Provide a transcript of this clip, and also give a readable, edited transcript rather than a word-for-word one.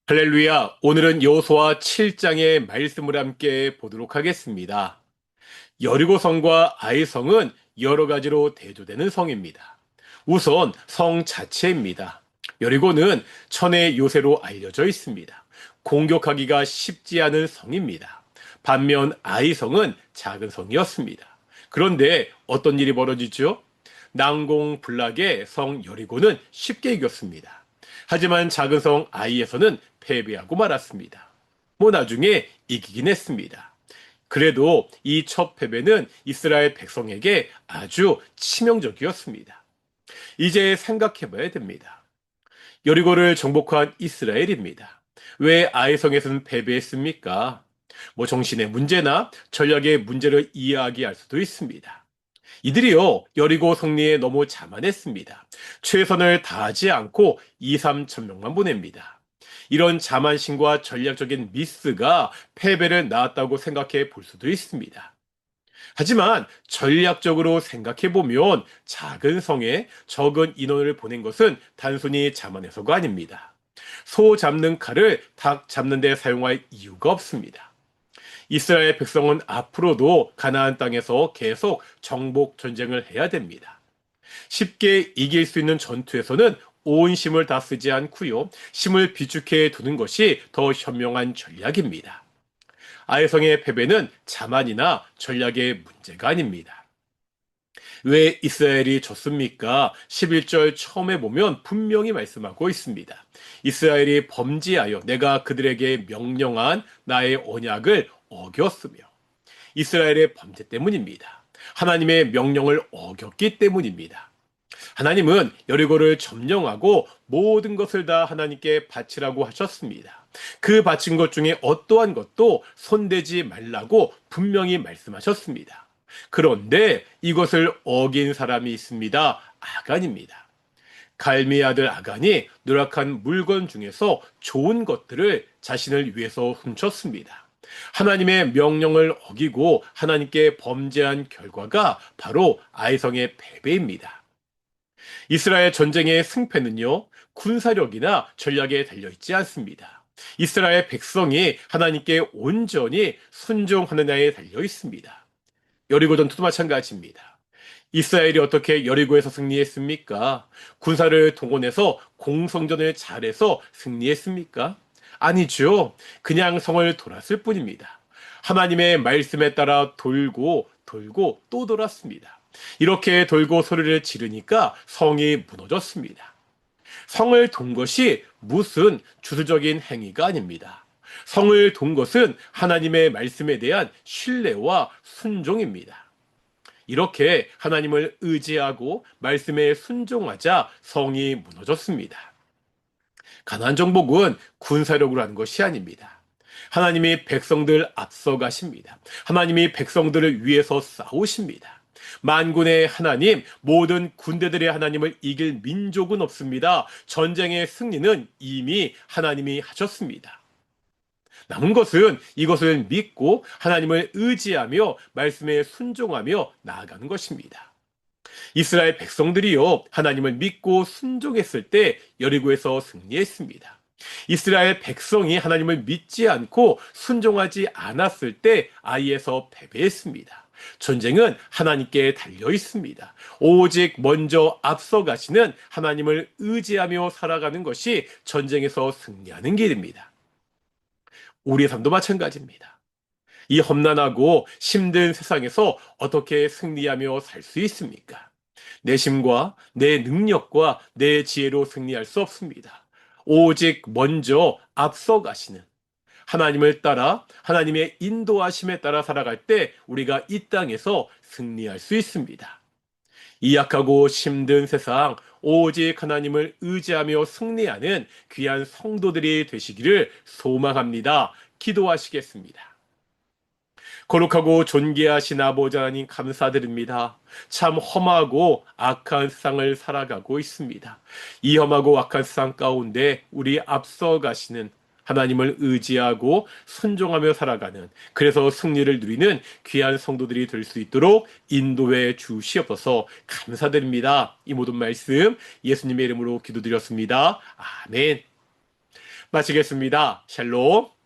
할렐루야. 오늘은 여호수아 7장의 말씀을 함께 보도록 하겠습니다. 여리고성과 아이성은 여러 가지로 대조되는 성입니다. 우선 성 자체입니다. 여리고는 천의 요새로 알려져 있습니다. 공격하기가 쉽지 않은 성입니다. 반면 아이성은 작은 성이었습니다. 그런데 어떤 일이 벌어지죠? 난공불락의 성 여리고는 쉽게 이겼습니다. 하지만 작은 성 아이에서는 패배하고 말았습니다. 나중에 이기긴 했습니다. 그래도 이 첫 패배는 이스라엘 백성에게 아주 치명적이었습니다. 이제 생각해 봐야 됩니다. 여리고를 정복한 이스라엘입니다. 왜 아이성에서는 패배했습니까? 정신의 문제나 전략의 문제를 이야기할 수도 있습니다. 이들이요, 여리고 승리에 너무 자만했습니다. 최선을 다하지 않고 2, 3천 명만 보냅니다. 이런 자만심과 전략적인 미스가 패배를 낳았다고 생각해 볼 수도 있습니다. 하지만 전략적으로 생각해 보면 작은 성에 적은 인원을 보낸 것은 단순히 자만해서가 아닙니다. 소 잡는 칼을 닭 잡는 데 사용할 이유가 없습니다. 이스라엘 백성은 앞으로도 가나안 땅에서 계속 정복 전쟁을 해야 됩니다. 쉽게 이길 수 있는 전투에서는 온 힘을 다 쓰지 않고요. 힘을 비축해 두는 것이 더 현명한 전략입니다. 아이성의 패배는 자만이나 전략의 문제가 아닙니다. 왜 이스라엘이 졌습니까? 11절 처음에 보면 분명히 말씀하고 있습니다. 이스라엘이 범죄하여 내가 그들에게 명령한 나의 언약을 어겼으며 이스라엘의 범죄 때문입니다. 하나님의 명령을 어겼기 때문입니다. 하나님은 여리고를 점령하고 모든 것을 다 하나님께 바치라고 하셨습니다. 그 바친 것 중에 어떠한 것도 손대지 말라고 분명히 말씀하셨습니다. 그런데 이것을 어긴 사람이 있습니다. 아간입니다. 갈미의 아들 아간이 누락한 물건 중에서 좋은 것들을 자신을 위해서 훔쳤습니다. 하나님의 명령을 어기고 하나님께 범죄한 결과가 바로 아이성의 패배입니다. 이스라엘 전쟁의 승패는요, 군사력이나 전략에 달려있지 않습니다. 이스라엘 백성이 하나님께 온전히 순종하느냐에 달려 있습니다. 여리고 전투도 마찬가지입니다. 이스라엘이 어떻게 여리고에서 승리했습니까? 군사를 동원해서 공성전을 잘해서 승리했습니까? 아니죠. 그냥 성을 돌았을 뿐입니다. 하나님의 말씀에 따라 돌고 돌고 또 돌았습니다. 이렇게 돌고 소리를 지르니까 성이 무너졌습니다. 성을 돈 것이 무슨 주술적인 행위가 아닙니다. 성을 돈 것은 하나님의 말씀에 대한 신뢰와 순종입니다. 이렇게 하나님을 의지하고 말씀에 순종하자 성이 무너졌습니다. 가나안 정복은 군사력으로 한 것이 아닙니다. 하나님이 백성들 앞서가십니다. 하나님이 백성들을 위해서 싸우십니다. 만군의 하나님, 모든 군대들의 하나님을 이길 민족은 없습니다. 전쟁의 승리는 이미 하나님이 하셨습니다. 남은 것은 이것을 믿고 하나님을 의지하며 말씀에 순종하며 나아가는 것입니다. 이스라엘 백성들이요, 하나님을 믿고 순종했을 때 여리고에서 승리했습니다. 이스라엘 백성이 하나님을 믿지 않고 순종하지 않았을 때 아이에서 패배했습니다. 전쟁은 하나님께 달려 있습니다. 오직 먼저 앞서가시는 하나님을 의지하며 살아가는 것이 전쟁에서 승리하는 길입니다. 우리의 삶도 마찬가지입니다. 이 험난하고 힘든 세상에서 어떻게 승리하며 살 수 있습니까? 내 힘과 내 능력과 내 지혜로 승리할 수 없습니다. 오직 먼저 앞서가시는 하나님을 따라 하나님의 인도하심에 따라 살아갈 때 우리가 이 땅에서 승리할 수 있습니다. 이 약하고 힘든 세상 오직 하나님을 의지하며 승리하는 귀한 성도들이 되시기를 소망합니다. 기도하시겠습니다. 거룩하고 존귀하신 아버지 하나님 감사드립니다. 참 험하고 악한 세상을 살아가고 있습니다. 이 험하고 악한 세상 가운데 우리 앞서가시는 하나님을 의지하고 순종하며 살아가는, 그래서 승리를 누리는 귀한 성도들이 될 수 있도록 인도해 주시옵소서. 감사드립니다. 이 모든 말씀 예수님의 이름으로 기도드렸습니다. 아멘. 마치겠습니다. 샬롬.